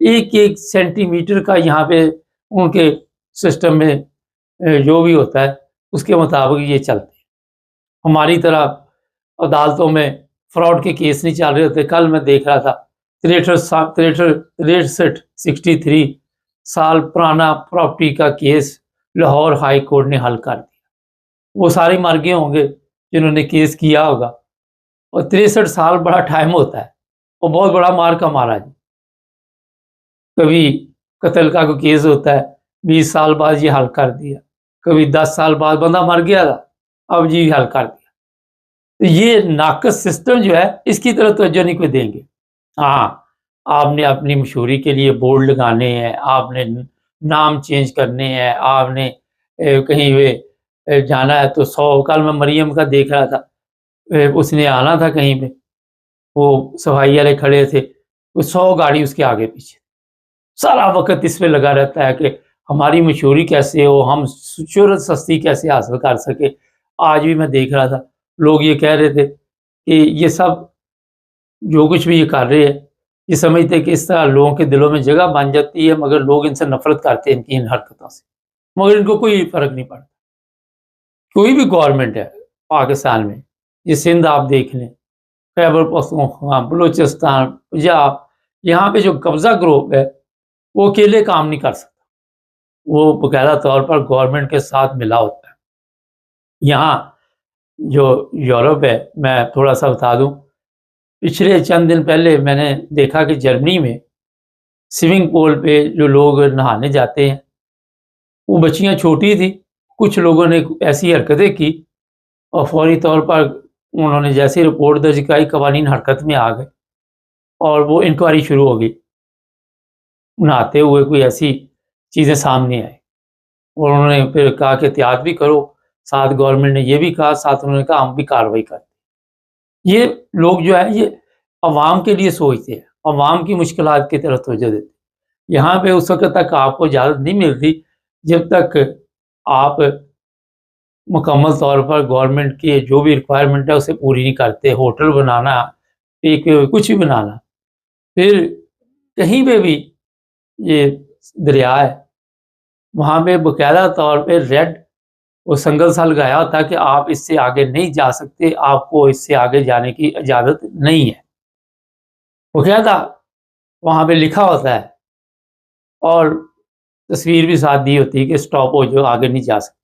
ایک ایک centi metre کا یہاں پہ ان کے سسٹم میں جو بھی ہوتا ہے اس کے مطابق یہ چلتے ہیں۔ ہماری طرح عدالتوں میں فراڈ کے کیس نہیں چل رہے ہوتے۔ کل میں دیکھ رہا تھا 63 سال پرانا پراپرٹی کا کیس لاہور ہائی کورٹ نے حل کر دیا۔ وہ سارے مر گئے ہوں گے جنہوں نے کیس کیا ہوگا، اور 63 سال بڑا ٹائم ہوتا ہے، اور بہت بڑا مار کا مارا جی۔ کبھی قتل کا کوئی کیس ہوتا ہے 20 سال بعد یہ حل کر دیا، کبھی 10 سال بعد بندہ مر گیا تھا اب جی حل کر دیا۔ تو یہ ناقص سسٹم جو ہے اس کی طرف توجہ نہیں کوئی دیں گے۔ ہاں، آپ نے اپنی مشہوری کے لیے بورڈ لگانے ہیں، آپ نے نام چینج کرنے ہیں، آپ نے کہیں پہ جانا ہے تو 100، کل میں مریم کا دیکھ رہا تھا، اس نے آنا تھا کہیں پہ، وہ صفائی والے کھڑے تھے، وہ 100 گاڑی اس کے آگے پیچھے، سارا وقت اس پہ لگا رہتا ہے کہ ہماری مشہوری کیسے ہو، ہم شہرت سستی کیسے حاصل کر سکے۔ آج بھی میں دیکھ رہا تھا لوگ یہ کہہ رہے تھے کہ یہ سب جو کچھ بھی یہ کر رہے ہیں یہ سمجھتے کہ اس طرح لوگوں کے دلوں میں جگہ بن جاتی ہے، مگر لوگ ان سے نفرت کرتے ہیں ان کی ان حرکتوں سے، مگر ان کو کوئی فرق نہیں پڑتا۔ کوئی بھی گورنمنٹ ہے پاکستان میں، یہ سندھ آپ دیکھ لیں، خیبر پختونخوا، بلوچستان، پنجاب، یہاں پہ جو قبضہ گروپ ہے وہ اکیلے کام نہیں کر سکتا، وہ باقاعدہ طور پر گورنمنٹ کے ساتھ ملا ہوتا ہے۔ یہاں جو یورپ ہے، میں تھوڑا سا بتا دوں، پچھلے چند دن پہلے میں نے دیکھا کہ جرمنی میں سوئمنگ پول پہ جو لوگ نہانے جاتے ہیں، وہ بچیاں چھوٹی تھی، کچھ لوگوں نے ایسی حرکتیں کی اور فوری طور پر انہوں نے جیسے رپورٹ درج کرائی قوانین حرکت میں آ گئے اور وہ انکوائری شروع ہو گئی۔ نہاتے ہوئے کوئی ایسی چیزیں سامنے آئی اور انہوں نے پھر کہا کہ احتیاط بھی کرو، ساتھ گورنمنٹ نے یہ بھی کہا، ساتھ انہوں نے کہا ہم بھی کارروائی کرتے۔ یہ لوگ جو ہے یہ عوام کے لیے سوچتے ہیں، عوام کی مشکلات کی طرف توجہ دیتے ہیں۔ یہاں پہ اس وقت تک آپ کو اجازت نہیں ملتی جب تک آپ مکمل طور پر گورنمنٹ کی جو بھی ریکوائرمنٹ ہے اسے پوری نہیں کرتے۔ ہوٹل بنانا، ایک کچھ بھی بنانا، پھر کہیں پہ بھی یہ دریا ہے وہاں پہ باقاعدہ طور پہ ریڈ وہ سنگل سا لگایا ہوتا ہے کہ آپ اس سے آگے نہیں جا سکتے، آپ کو اس سے آگے جانے کی اجازت نہیں ہے، باقاعدہ وہاں پہ لکھا ہوتا ہے، اور تصویر بھی ساتھ دی ہوتی ہے کہ سٹاپ ہو جو آگے نہیں جا سکتے۔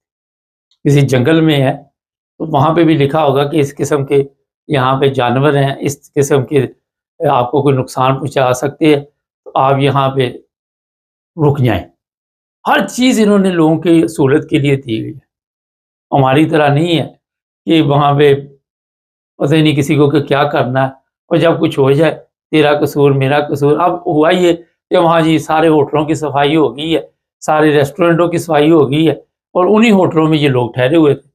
کسی جنگل میں ہے تو وہاں پہ بھی لکھا ہوگا کہ اس قسم کے یہاں پہ جانور ہیں، اس قسم کے آپ کو کوئی نقصان پہنچا سکتے ہیں تو آپ یہاں پہ رک جائیں۔ ہر چیز انہوں نے لوگوں کی سہولت کے لیے دی ہوئی ہے۔ ہماری طرح نہیں ہے کہ وہاں پہ پتہ ہی نہیں کسی کو کہ کیا کرنا ہے، اور جب کچھ ہو جائے تیرا قصور میرا قصور۔ اب ہوا یہ کہ وہاں جی سارے ہوٹلوں کی صفائی ہو گئی ہے، سارے ریسٹورنٹوں کی صفائی ہو گئی ہے، اور انہی ہوٹلوں میں یہ لوگ ٹھہرے ہوئے تھے۔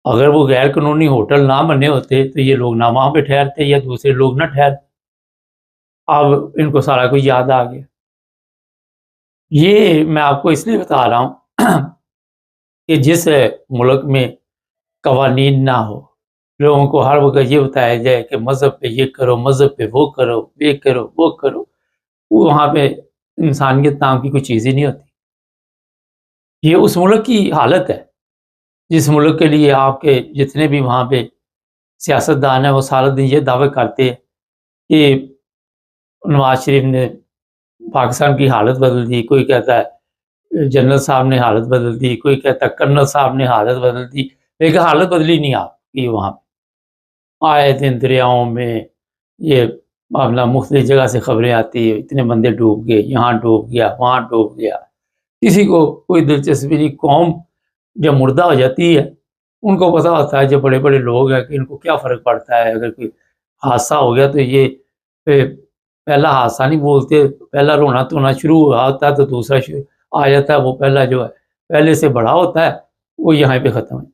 اگر وہ غیر قانونی ہوٹل نہ بنے ہوتے تو یہ لوگ نہ وہاں پہ ٹھہرتے یا دوسرے لوگ نہ ٹھہرتے۔ اب ان کو سارا کچھ یاد آ گیا۔ یہ میں آپ کو اس لیے بتا رہا ہوں کہ جس ملک میں قوانین نہ ہو، لوگوں کو ہر وقت یہ بتایا جائے کہ مذہب پہ یہ کرو، مذہب پہ وہ کرو، یہ کرو وہ کرو، وہاں پہ انسانیت نام کی کوئی چیز ہی نہیں ہوتی۔ یہ اس ملک کی حالت ہے جس ملک کے لیے آپ کے جتنے بھی وہاں پہ سیاستدان ہیں وہ سارا دن یہ دعوے کرتے ہیں کہ نواز شریف نے پاکستان کی حالت بدل دی، کوئی کہتا ہے جنرل صاحب نے حالت بدل دی، کوئی کہتا ہے کرنل صاحب نے حالت بدل دی، لیکن حالت بدلی نہیں آپ کی۔ وہاں آئے دن دریاؤں میں یہ معاملہ مختلف جگہ سے خبریں آتی ہیں، اتنے بندے ڈوب گئے، یہاں ڈوب گیا، وہاں ڈوب گیا، کسی کو کوئی دلچسپی نہیں۔ قوم جب مردہ ہو جاتی ہے ان کو پتہ ہوتا ہے، جو بڑے بڑے لوگ ہیں، کہ ان کو کیا فرق پڑتا ہے اگر کوئی حادثہ ہو گیا تو یہ پہلا حادثہ نہیں بولتے، پہلا رونا تونا شروع ہوا ہوتا ہے تو دوسرا شروع آ جاتا ہے، وہ پہلا جو ہے پہلے سے بڑا ہوتا ہے وہ یہاں پہ ختم ہے۔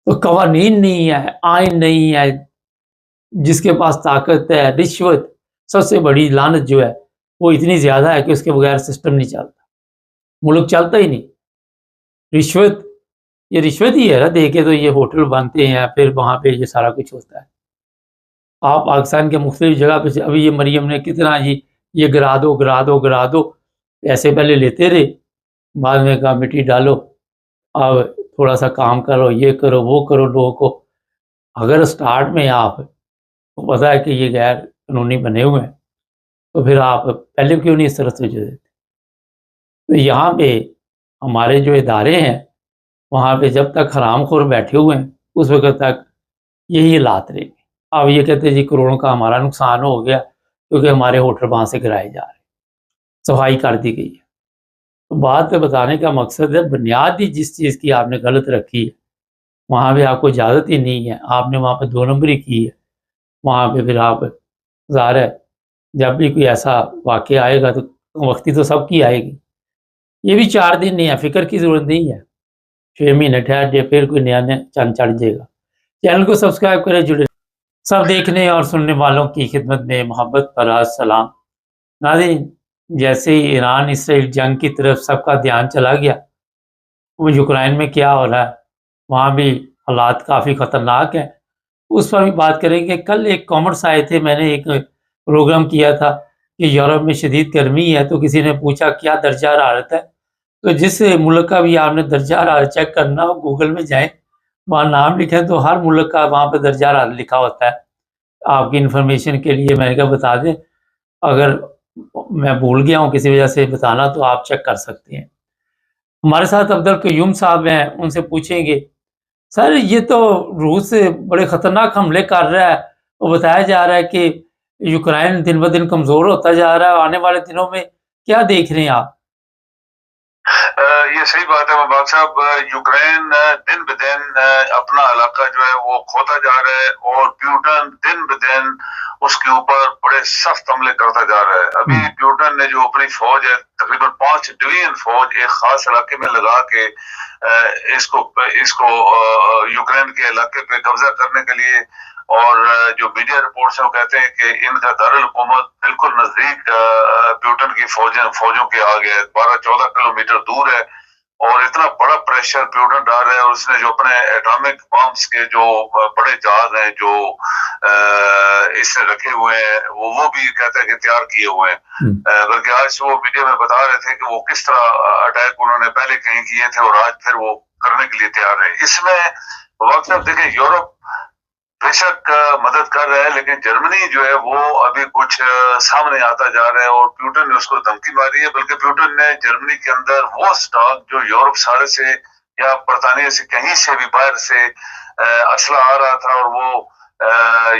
تو قوانین نہیں ہے، آئین نہیں ہے، جس کے پاس طاقت ہے، رشوت سب سے بڑی لعنت جو ہے وہ اتنی زیادہ ہے کہ اس کے بغیر سسٹم نہیں چلتا، ملک چلتا ہی نہیں۔ رشوت، یہ رشوت ہی ہے نا، دیکھے تو یہ ہوٹل بنتے ہیں پھر وہاں پہ یہ سارا کچھ ہوتا ہے۔ آپ پاکستان کے مختلف جگہ پہ ابھی یہ مریم نے کتنا جی یہ گرا دو گرا دو گرا دو، ایسے پہلے لیتے رہے، بعد میں کہا مٹی ڈالو، اب تھوڑا سا کام کرو، یہ کرو وہ کرو. لوگوں کو اگر سٹارٹ میں آپ کو پتا ہے کہ یہ غیر قانونی بنے ہوئے ہیں تو پھر آپ پہلے کیوں نہیں اس طرح سے جو دیتے. تو یہاں پہ ہمارے جو ادارے ہیں وہاں پہ جب تک حرام خور بیٹھے ہوئے ہیں اس وقت تک یہی حالات رہیں گے. اب یہ کہتے ہیں جی کروڑوں کا ہمارا نقصان ہو گیا کیونکہ ہمارے ہوٹل وہاں سے گرائے جا رہے ہیں، صفائی کر دی گئی ہے. تو بات پہ بتانے کا مقصد ہے بنیاد ہی جس چیز کی آپ نے غلط رکھی ہے وہاں پہ آپ کو اجازت ہی نہیں ہے، آپ نے وہاں پہ 2 نمبری کی ہے. وہاں پہ پھر آپ ظاہر ہے جب بھی کوئی ایسا واقعہ آئے گا تو وقتی تو سب کی آئے گی. یہ بھی 4 دن نہیں ہے، فکر کی ضرورت نہیں ہے، 6 مہینے ٹھہر جائے پھر کوئی نیا چند چڑھ جائے گا. چینل کو سبسکرائب کرے، جڑے سب دیکھنے اور سننے والوں کی خدمت میں محبت پر سلام. ناظرین، جیسے ہی ایران اسرائیل جنگ کی طرف سب کا دھیان چلا گیا، وہ یوکرائن میں کیا ہو رہا ہے وہاں بھی حالات کافی خطرناک ہیں، اس پر بھی بات کریں گے. کل ایک کامنٹس آئے تھے، میں نے ایک پروگرام کیا تھا کہ یورپ میں شدید گرمی ہے، تو کسی نے پوچھا کیا درجہ حرارت ہے. تو جس ملک کا بھی آپ نے درجہ حرارت چیک کرنا ہو گوگل میں جائیں، وہاں نام لکھیں تو ہر ملک کا وہاں پہ درجہ حرارت لکھا ہوتا ہے. آپ کی انفارمیشن کے لیے میں نے کہا بتا دیں، اگر میں بھول گیا ہوں کسی وجہ سے بتانا تو آپ چیک کر سکتے ہیں. ہمارے ساتھ عبدالقیوم صاحب ہیں، ان سے پوچھیں گے سر یہ تو روس بڑے خطرناک حملے کر رہا ہے، وہ بتایا جا رہا ہے کہ یوکرائن دن بدن کمزور ہوتا جا رہا ہے، آنے والے دنوں میں کیا دیکھ رہے ہیں آپ؟ یہ صحیح بات ہے مبارک صاحب، یوکرین دن بدن اپنا علاقہ جو ہے وہ کھوتا جا رہا ہے اور پیوٹن دن بدن اس کے اوپر بڑے سخت حملے کرتا جا رہا ہے. ابھی پیوٹن نے جو اپنی فوج ہے تقریباً 5 ڈویژن فوج ایک خاص علاقے میں لگا کے اس کو یوکرین کے علاقے پہ قبضہ کرنے کے لیے، اور جو میڈیا رپورٹس ہیں وہ کہتے ہیں کہ ان کا دارالحکومت بالکل نزدیک پیوٹن کی فوجوں کے آ گیا ہے، 12-14 کلومیٹر دور ہے، اور اتنا بڑا پریشر پیوٹن ڈال رہا ہے. اور اس نے جو اپنے ایٹامک بامس کے جو بڑے جہاز ہیں جو اس نے رکھے ہوئے ہیں وہ بھی کہتا ہے کہ تیار کیے ہوئے ہیں. بلکہ آج وہ میڈیا میں بتا رہے تھے کہ وہ کس طرح اٹیک انہوں نے پہلے کہیں کیے تھے اور آج پھر وہ کرنے کے لیے تیار ہے. اس میں وقت اب دیکھیں یورپ بے شک مدد کر رہا ہے، لیکن جرمنی جو ہے وہ ابھی کچھ سامنے آتا جا رہا ہے اور پیوٹن نے اس کو دھمکی ماری ہے. بلکہ پیوٹن نے جرمنی کے اندر وہ سٹاک جو یورپ سارے سے یا برطانیہ سے کہیں سے بھی باہر سے اسلحہ آ رہا تھا اور وہ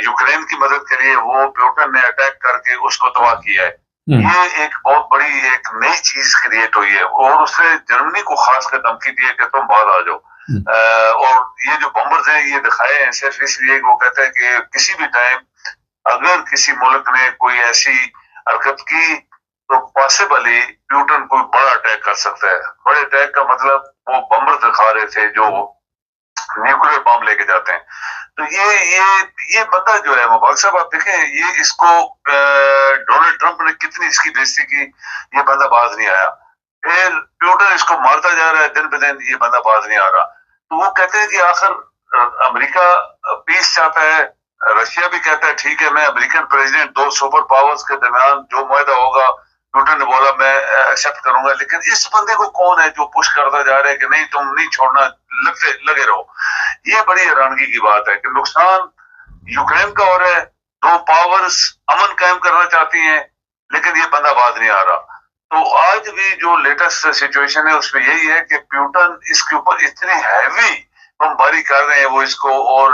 یوکرین کی مدد کے لیے، وہ پیوٹن نے اٹیک کر کے اس کو تباہ کیا ہے. یہ ایک بہت بڑی ایک نئی چیز کریٹ ہوئی ہے، اور اس نے جرمنی کو خاص کر دھمکی دی ہے کہ تم بعد آ جاؤ. اور یہ جو بمبرز ہیں یہ دکھائے ہیں صرف اس لیے کہ وہ کہتے ہیں کہ کسی بھی ٹائم اگر کسی ملک نے کوئی ایسی حرکت کی تو پاسبلی پیوٹن کوئی بڑا اٹیک کر سکتا ہے. بڑے اٹیک کا مطلب وہ بمبر دکھا رہے تھے جو نیوکلیر بم لے کے جاتے ہیں. تو یہ بندہ جو ہے مبارک صاحب آپ دیکھیں، یہ اس کو ڈونلڈ ٹرمپ نے کتنی اس کی بےزتی کی، یہ بندہ باز نہیں آیا. پھر پیوٹن اس کو مارتا جا رہا ہے دن بدن، یہ بندہ باز نہیں آ رہا. تو وہ کہتے ہیں کہ آخر امریکہ پیس چاہتا ہے، رشیا بھی کہتا ہے ٹھیک ہے میں امریکن پریزیڈنٹ 2 سپر پاورز کے درمیان جو معاہدہ ہوگا پیوٹن نے بولا میں ایکسپٹ کروں گا. لیکن اس بندے کو کون ہے جو پش کرتا جا رہا ہے کہ نہیں تم نہیں چھوڑنا، لگے رہو. یہ بڑی حیرانگی کی بات ہے کہ نقصان یوکرین کا ہو رہا ہے، 2 پاورز امن قائم کرنا چاہتی ہیں لیکن یہ بندہ باز نہیں آ رہا. تو آج بھی جو لیٹسٹ سچویشن ہے اس میں یہی ہے کہ پیوٹن اس کے اوپر اتنی ہیوی بمباری کر رہے ہیں وہ اس کو، اور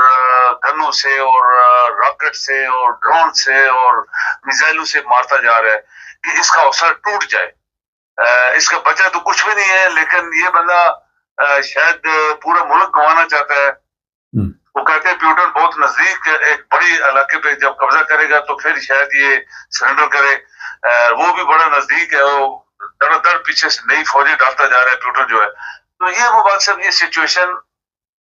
گنوں سے اور راکٹ سے اور ڈرون سے اور میزائلوں سے مارتا جا رہا ہے کہ اس کا اوسر ٹوٹ جائے. اس کا بچہ تو کچھ بھی نہیں ہے، لیکن یہ بندہ شاید پورا ملک گنوانا چاہتا ہے. وہ کہتے ہیں پیوٹن بہت نزدیک ایک بڑی علاقے پہ جب قبضہ کرے گا تو پھر شاید یہ سرنڈر کرے. وہ بھی بڑا نزدیک ہے، وہ در پیچھے سے نئی فوجیں ڈالتا جا رہا ہے پیوٹن جو ہے. تو یہ مبارک صاحب یہ سچویشن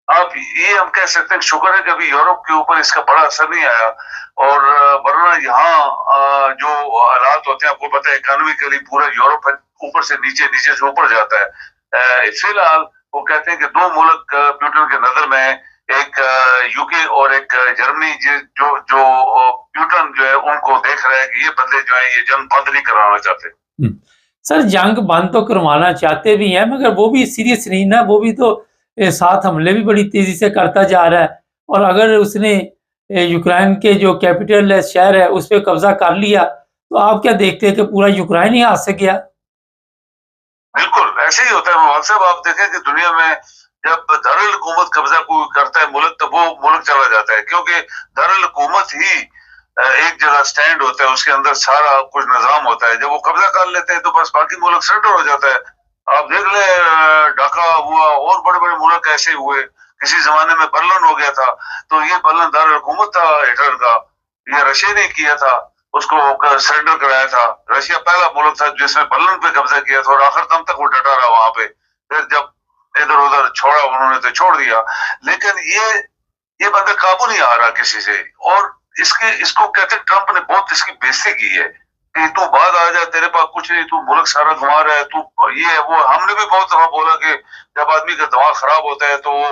آپ یہ ہم کہہ سکتے ہیں شکر ہے کہ ابھی یورپ کے اوپر اس کا بڑا اثر نہیں آیا، اور ورنہ یہاں جو حالات ہوتے ہیں آپ کو پتہ ہے اکانومیکلی پورا یورپ اوپر سے نیچے، نیچے سے اوپر جاتا ہے. فی الحال وہ کہتے ہیں کہ 2 ملک پیوٹن کے نظر میں ایک یو کے اور ایک جرمنی جو جو پیوٹن جو ہے ان کو دیکھ رہا ہے کہ یہ بندے جو ہیں یہ جنگ بند نہیں کرانا چاہتے۔ سر جنگ بند تو کروانا چاہتے بھی ہیں مگر وہ بھی سیریس نہیں نا، وہ بھی تو ساتھ حملے بھی بڑی تیزی سے کرتا جا رہا ہے، اور اگر اس نے یوکرائن کے جو کیپٹل ہے شہر ہے اس پہ قبضہ کر لیا تو آپ کیا دیکھتے ہیں کہ پورا یوکرائن ہی ہاتھ سے گیا؟ بالکل ایسے ہی ہوتا ہے محمد صاحب، آپ دیکھیں کہ دنیا میں جب دارالحکومت قبضہ کوئی کرتا ہے ملک تو وہ ملک چلا جاتا ہے، کیونکہ دارالحکومت ہی ایک جگہ سٹینڈ ہوتا ہے، اس کے اندر سارا کچھ نظام ہوتا ہے۔ جب وہ قبضہ کر لیتے ہیں تو بس باقی ملک سرنڈر ہو جاتا ہے۔ آپ دیکھ لیں ڈھاکہ ہوا اور بڑے بڑے ملک ایسے ہوئے، کسی زمانے میں برلن ہو گیا تھا تو یہ برلن دارالحکومت تھا ہٹلر کا، یہ رشیا نے کیا تھا، اس کو سرنڈر کرایا تھا۔ رشیا پہلا ملک تھا جس نے برلن پہ قبضہ کیا تھا اور آخر دم تک وہ ڈٹا رہا وہاں پہ، پھر جب ادھر ادھر چھوڑا انہوں نے تو چھوڑ دیا۔ لیکن یہ بندہ قابو نہیں آ رہا کسی سے، اور اس کو کہتے ہیں ٹرمپ نے بہت اس کی بےزتی کی ہے کہ تو بعد آ جا، تیرے پاس کچھ نہیں، تو ملک سارا گنوا رہا ہے، تو یہ وہ۔ ہم نے بھی بہت دفعہ بولا کہ جب آدمی کا دماغ خراب ہوتا ہے تو وہ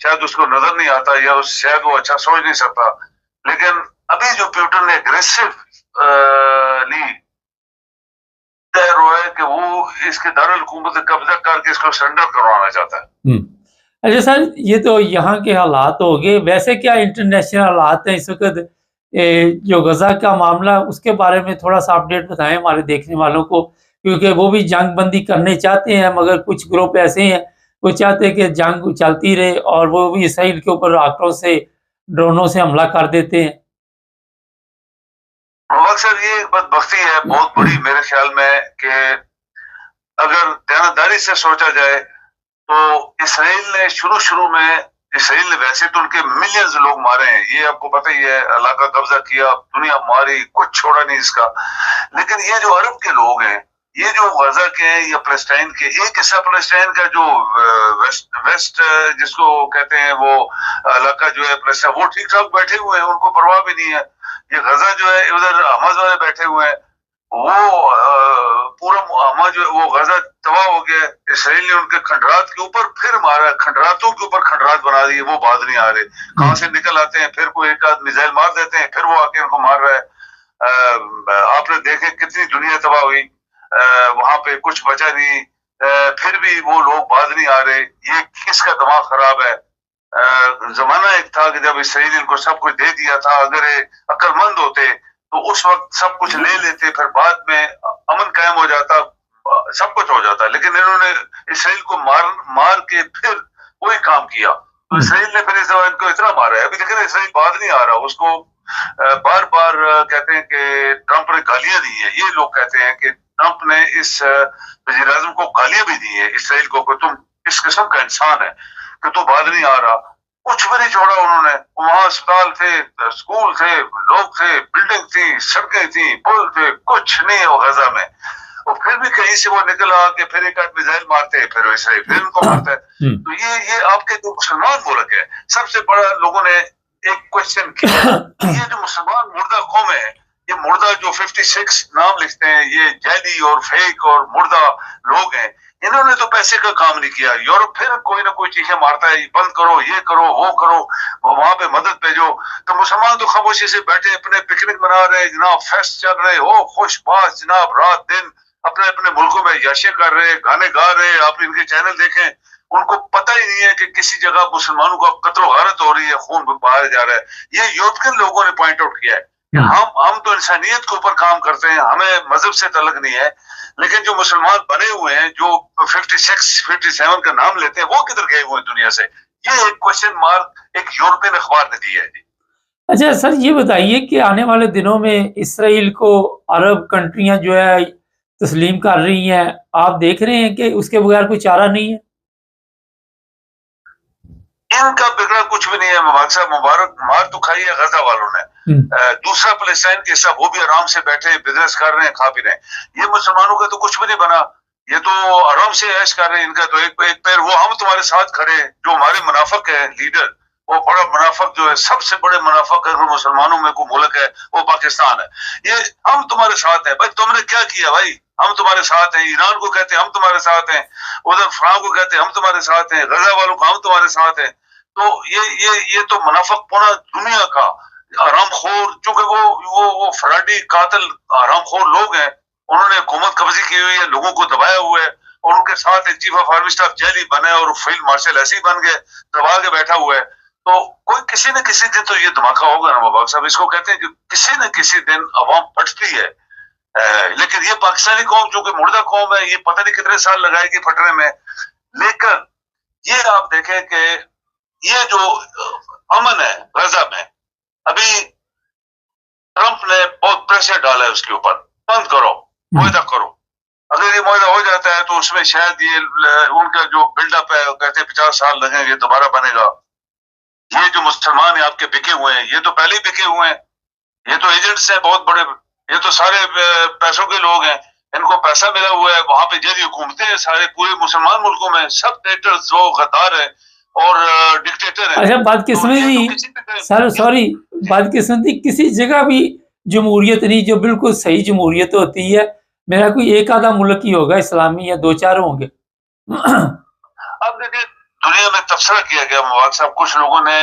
شاید اس کو نظر نہیں آتا یا شاید وہ اچھا سوچ نہیں سکتا۔ لیکن ابھی جو پیوٹن نے اگریسو لی ہوا ہے کہ وہ اس کے دارالحکومت قبضہ کر کے اس کو سرنڈر کروانا چاہتا ہے۔ اچھا سر، یہ تو یہاں کے حالات ہو گئے، ویسے کیا انٹرنیشنل حالات ہیں اس وقت؟ جو غزہ کا معاملہ اس کے بارے میں تھوڑا سا اپڈیٹ بتائیں ہمارے دیکھنے والوں کو، کیونکہ وہ بھی جنگ بندی کرنے چاہتے ہیں مگر کچھ گروپ ایسے ہیں وہ چاہتے ہیں کہ جنگ چلتی رہے، اور وہ بھی اسرائیل کے اوپر راکٹوں سے ڈرونوں سے حملہ کر دیتے ہیں۔ اکثر یہ بدبختی ہے بہت بڑی میرے خیال میں کہ اگر دیانتداری سے سوچا جائے تو اسرائیل نے شروع میں اسرائیل نے ویسے تو ان کے ملینز لوگ مارے ہیں، یہ آپ کو پتہ ہی ہے، علاقہ قبضہ کیا، دنیا ماری، کچھ چھوڑا نہیں اس کا۔ لیکن یہ جو عرب کے لوگ ہیں، یہ جو غزہ کے ہیں یا فلسطین کے، ایک حصہ فلسطین کا جو ویسٹ جس کو کہتے ہیں وہ علاقہ جو ہے فلسطین، وہ ٹھیک ٹھاک بیٹھے ہوئے ہیں، ان کو پرواہ بھی نہیں ہے۔ یہ غزہ جو ہے ادھر حماس والے بیٹھے ہوئے ہیں، وہ پورا حماس جو وہ غزہ تباہ ہو گیا، اسرائیل نے ان کے کھنڈرات کے اوپر پھر مارا، کھنڈراتوں کے اوپر کھنڈرات بنا دیے، وہ بعد نہیں آ رہے، کہاں سے نکل آتے ہیں، پھر کوئی ایک آدھ میزائل مار دیتے ہیں، پھر وہ آ کے ان کو مار رہا ہے۔ آپ نے دیکھے کتنی دنیا تباہ ہوئی، وہاں پہ کچھ بچا نہیں، پھر بھی وہ لوگ بعد نہیں آ رہے۔ یہ کس کا دماغ خراب ہے؟ زمانہ ایک تھا کہ جب اسرائیل ان کو سب کچھ دے دیا تھا، اگر عقل مند ہوتے تو اس وقت سب کچھ لے لیتے، پھر بعد میں امن قائم ہو جاتا، سب کچھ ہو جاتا۔ لیکن انہوں نے اسرائیل کو مار کے پھر وہی کام کیا، تو اسرائیل نے پھر ان کو اتنا مارا ہے۔ ابھی لیکن اسرائیل بعد نہیں آ رہا، اس کو بار بار کہتے ہیں کہ ٹرمپ نے گالیاں دی ہیں، یہ لوگ کہتے ہیں کہ ٹرمپ نے اس وزیر اعظم کو گالیاں بھی دی ہیں اسرائیل کو کہ تم اس قسم کا انسان ہے کہ تو بعد نہیں آ رہا۔ کچھ بھی نہیں چھوڑا انہوں نے، وہاں اسپتال تھے، اسکول تھے، لوگ تھے، بلڈنگ تھی، سڑکیں تھیں، پل تھے، کچھ نہیں ہے وہ غزہ میں۔ اور پھر بھی کہیں سے وہ نکل آ کے پھر ایک آدھ میزائل مارتے ہیں، پھر اسرائیل پھر ان کو مارتا ہے۔ تو یہ آپ کے جو مسلمان ملک ہے، سب سے بڑا لوگوں نے ایک کوشچن کیا، یہ جو مسلمان مردہ قوم ہے، یہ مردہ جو 56 نام لکھتے ہیں، یہ جعلی اور فیک اور مردہ لوگ ہیں، انہوں نے تو پیسے کا کام نہیں کیا۔ یورپ پھر کوئی نہ کوئی چیزیں مارتا ہے، بند کرو، یہ کرو، وہ کرو، وہاں پہ مدد بھیجو، تو مسلمان تو خاموشی سے بیٹھے اپنے پکنک منا رہے ہیں جناب، فیسٹ چل رہے ہو، خوش باش جناب، رات دن اپنے اپنے ملکوں میں یاشے کر رہے، گانے گا رہے۔ آپ ان کے چینل دیکھیں، ان کو پتہ ہی نہیں ہے کہ کسی جگہ مسلمانوں کا قتل و غارت ہو رہی ہے، خون بہایا جا رہا ہے۔ یہ یورپین لوگوں نے پوائنٹ آؤٹ کیا ہے کہ ہم تو انسانیت کے اوپر کام کرتے ہیں، ہمیں مذہب سے تعلق نہیں ہے، لیکن جو مسلمان بنے ہوئے ہیں جو 56 57 کا نام لیتے ہیں، وہ کدھر گئے ہوئے ہیں دنیا سے؟ یہ ایک کوشچن مارک ایک یورپین اخبار نے دی ہے۔ اچھا سر، یہ بتائیے کہ آنے والے دنوں میں اسرائیل کو عرب کنٹریاں جو ہے تسلیم کر رہی ہیں، آپ دیکھ رہے ہیں کہ اس کے بغیر کوئی چارہ نہیں ہے؟ ان کا بگڑا کچھ بھی نہیں ہے مبارک صاحب، مبارک مار تو کھائی ہے غزہ والوں نے، دوسرا فلسطین کے حصہ وہ بھی آرام سے بیٹھے بزنس کر رہے ہیں، کھا پی رہے ہیں۔ یہ مسلمانوں کا تو کچھ بھی نہیں بنا، یہ تو آرام سے عیش کر رہے ہیں۔ ان کا تو ایک پیر وہ ہم تمہارے ساتھ کھڑے، جو ہمارے منافق ہے لیڈر، وہ بڑا منافق جو ہے، سب سے بڑے منافق اگر مسلمانوں میں کوئی ملک ہے وہ پاکستان ہے۔ یہ ہم تمہارے ساتھ ہیں، بھائی تم نے کیا کیا؟ بھائی ہم تمہارے ساتھ ہیں۔ ایران کو کہتے ہیں ہم تمہارے ساتھ ہیں، ادھر فرانس کو کہتے ہیں ہم تمہارے ساتھ ہیں، غزہ والوں کو ہم تمہارے ساتھ ہیں۔ تو یہ تو منافق پونا دنیا کا حرام خور، چونکہ وہ فراڈی قاتل حرام خور لوگ ہیں، انہوں نے حکومت قبضی کی ہوئی ہے، لوگوں کو دبایا ہوا ہے، اور ان کے ساتھ ایک chief of army staff jelly بنے اور فیلڈ مارشل ایسے ہی بن گئے، دبا کے بیٹھا ہوا ہے. تو کوئی کسی نہ کسی دن تو یہ دھماکہ ہوگا نا مبارک صاحب. اس کو کہتے ہیں کہ کسی نہ کسی دن عوام پھٹتی ہے. لیکن یہ پاکستانی قوم جو کہ مردہ قوم ہے، یہ پتہ نہیں کتنے سال لگائے گی پھٹنے میں. لیکن یہ آپ دیکھیں کہ یہ جو امن ہے غزہ میں، ابھی ٹرمپ نے بہت پریشر ڈالا ہے اس کے اوپر، بند کرو، معاہدہ کرو. اگر یہ معاہدہ ہو جاتا ہے تو اس میں شاید یہ ان کا جو بلڈ اپ ہے، کہتے ہیں 50 سال لگیں گے دوبارہ بنے گا. یہ جو مسلمان ہیں آپ کے بکے ہوئے ہیں، یہ تو پہلے ہی بکے ہوئے ہیں، یہ تو ایجنٹس ہیں بہت بڑے، یہ تو سارے پیسوں کے لوگ ہیں، ان کو پیسہ ملا ہوا ہے. وہاں پہ جیلی حکومتیں ہیں سارے پورے مسلمان ملکوں میں، سب ڈکٹیٹرز وہ غدار ہیں اور ڈکٹیٹر ہیں. اچھا بات قسمت تھی سر، سوری، بات قسمت تھی کسی جگہ بھی جمہوریت نہیں جو بالکل صحیح جمہوریت ہوتی ہے. میرا کوئی ایک آدھا ملک ہی ہوگا اسلامی، یا 2-4 ہوں گے. اب دیکھیں دنیا میں تبصرہ کیا گیا مبارک صاحب، کچھ لوگوں نے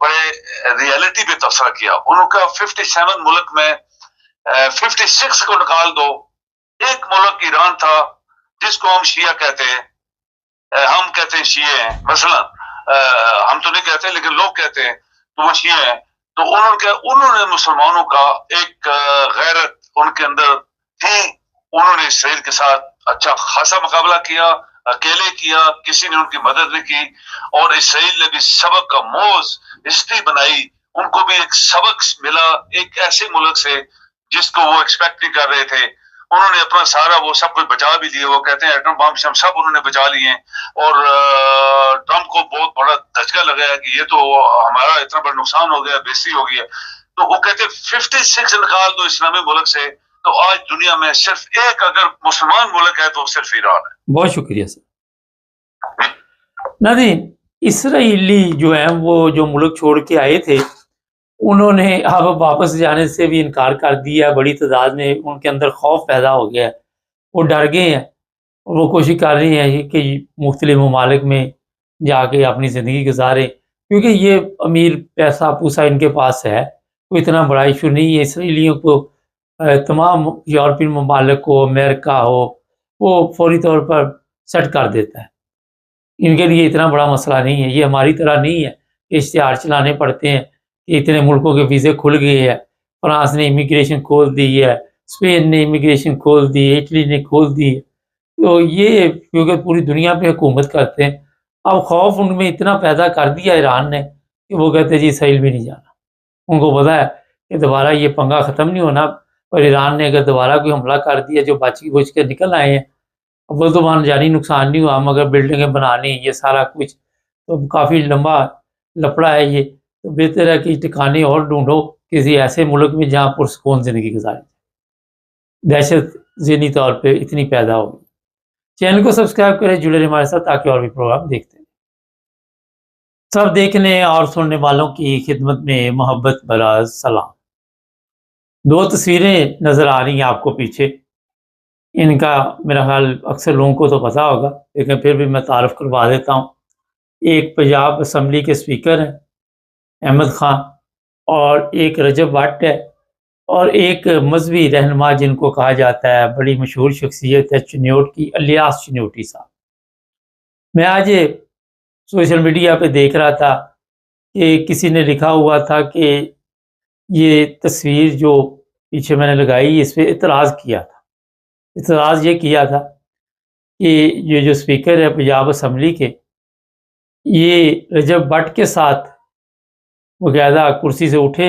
بڑے ریئلٹی پہ تبصرہ کیا. ان کا 57 ملک میں 56 کو نکال دو. ایک ملک ایران تھا جس کو ہم شیعہ کہتے ہیں، ہم کہتے ہیں شیعہ ہیں، مثلا ہم تو نہیں کہتے لیکن لوگ کہتے ہیں، تو وہ شیعہ ہیں. تو انہوں نے مسلمانوں کا ایک غیرت ان کے اندر تھی. انہوں نے اسرائیل کے ساتھ اچھا خاصا مقابلہ کیا، اکیلے کیا، کسی نے ان کی مدد نہیں کی. اور اسرائیل نے بھی سبق کا موز ہسٹری بنائی، ان کو بھی ایک سبق ملا ایک ایسے ملک سے جس کو وہ ایکسپیکٹ نہیں کر رہے تھے. انہوں نے اپنا سارا وہ سب کچھ بچا بھی لیے. وہ کہتے ہیں ایٹم بم شم سب انہوں نے بچا لیے. اور ٹرمپ کو بہت بڑا دھچکا لگا ہے کہ یہ تو ہمارا اتنا بڑا نقصان ہو گیا، بےزتی ہو گئی ہے. تو وہ کہتے ہیں 56 نکال دو اسلامی ملک سے تو آج دنیا میں صرف ایک اگر مسلمان ملک ہے تو صرف ایران ہے. بہت شکریہ سر. ناظرین، اسرائیلی جو ہیں وہ جو ملک چھوڑ کے آئے تھے، انہوں نے اب واپس جانے سے بھی انکار کر دیا. بڑی تعداد میں ان کے اندر خوف پیدا ہو گیا ہے، وہ ڈر گئے ہیں. وہ کوشش کر رہے ہیں کہ مختلف ممالک میں جا کے اپنی زندگی گزاریں، کیونکہ یہ امیر پیسہ پوسا ان کے پاس ہے، کوئی اتنا بڑا ایشو نہیں ہے. اسرائیلیوں کو تمام یورپین ممالک کو، امریکہ ہو، وہ فوری طور پر سیٹ کر دیتا ہے. ان کے لیے اتنا بڑا مسئلہ نہیں ہے. یہ ہماری طرح نہیں ہے کہ اشتہار چلانے پڑتے ہیں کہ اتنے ملکوں کے ویزے کھل گئے ہیں. فرانس نے امیگریشن کھول دی ہے، اسپین نے امیگریشن کھول دی ہے، اٹلی نے کھول دی ہے. تو یہ کیونکہ پوری دنیا پہ حکومت کرتے ہیں، اب خوف ان میں اتنا پیدا کر دیا ایران نے کہ وہ کہتے ہیں جی اسرائیل بھی نہیں جانا. ان کو پتا ہے کہ دوبارہ یہ پنگا ختم نہیں ہونا، اور ایران نے اگر دوبارہ کوئی حملہ کر دیا جو بچ کے نکل آئے ہیں، اب وہ تو وہاں جانی نقصان نہیں ہوا، مگر بلڈنگیں بنانی یہ سارا کچھ تو کافی لمبا لپڑا ہے. یہ تو بہتر ہے کہ ٹھکانے اور ڈھونڈو کسی ایسے ملک میں جہاں پرسکون زندگی گزارے. دہشت ذہنی طور پہ اتنی پیدا ہوگی. چینل کو سبسکرائب کریں، جڑے رہیں ہمارے ساتھ تاکہ اور بھی پروگرام دیکھتے ہیں. سب دیکھنے اور سننے والوں کی خدمت میں محبت بھرا سلام. 2 تصویریں نظر آ رہی ہیں آپ کو پیچھے. ان کا میرا خیال اکثر لوگوں کو تو پتہ ہوگا، لیکن پھر بھی میں تعارف کروا دیتا ہوں. ایک پنجاب اسمبلی کے اسپیکر ہیں احمد خان، اور ایک رجب بٹ ہے، اور ایک مذہبی رہنما جن کو کہا جاتا ہے بڑی مشہور شخصیت ہے چنیوٹ کی، الیاس چنیوٹی صاحب. میں آج سوشل میڈیا پہ دیکھ رہا تھا کہ کسی نے لکھا ہوا تھا کہ یہ تصویر جو پیچھے میں نے لگائی اس پہ اعتراض کیا تھا. اعتراض یہ کیا تھا کہ یہ جو اسپیکر ہے پنجاب اسمبلی کے، یہ رجب بٹ کے ساتھ باقاعدہ کرسی سے اٹھے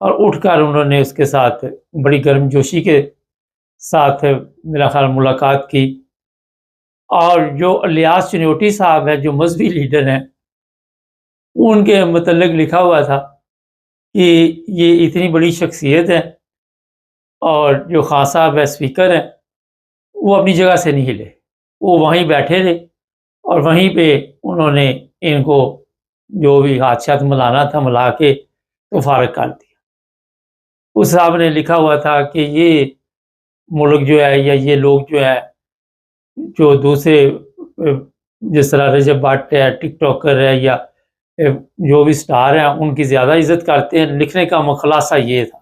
اور اٹھ کر انہوں نے اس کے ساتھ بڑی گرم جوشی کے ساتھ میرا خیال ملاقات کی. اور جو الیاس چنیوٹی صاحب ہیں جو مذہبی لیڈر ہیں، ان کے متعلق لکھا ہوا تھا کہ یہ اتنی بڑی شخصیت ہے اور جو خان صاحب ہے اسپیکر ہیں وہ اپنی جگہ سے نہیں ہلے، وہ وہیں بیٹھے رہے اور وہیں پہ انہوں نے ان کو جو بھی حادثات ملانا تھا ملا کے تو فارغ کر دیا. اس صاحب نے لکھا ہوا تھا کہ یہ ملک جو ہے یا یہ لوگ جو ہے جو دوسرے جس طرح رجب بٹ ہے، ٹک ٹاکر ہے یا جو بھی سٹار ہیں ان کی زیادہ عزت کرتے ہیں. لکھنے کا خلاصہ یہ تھا.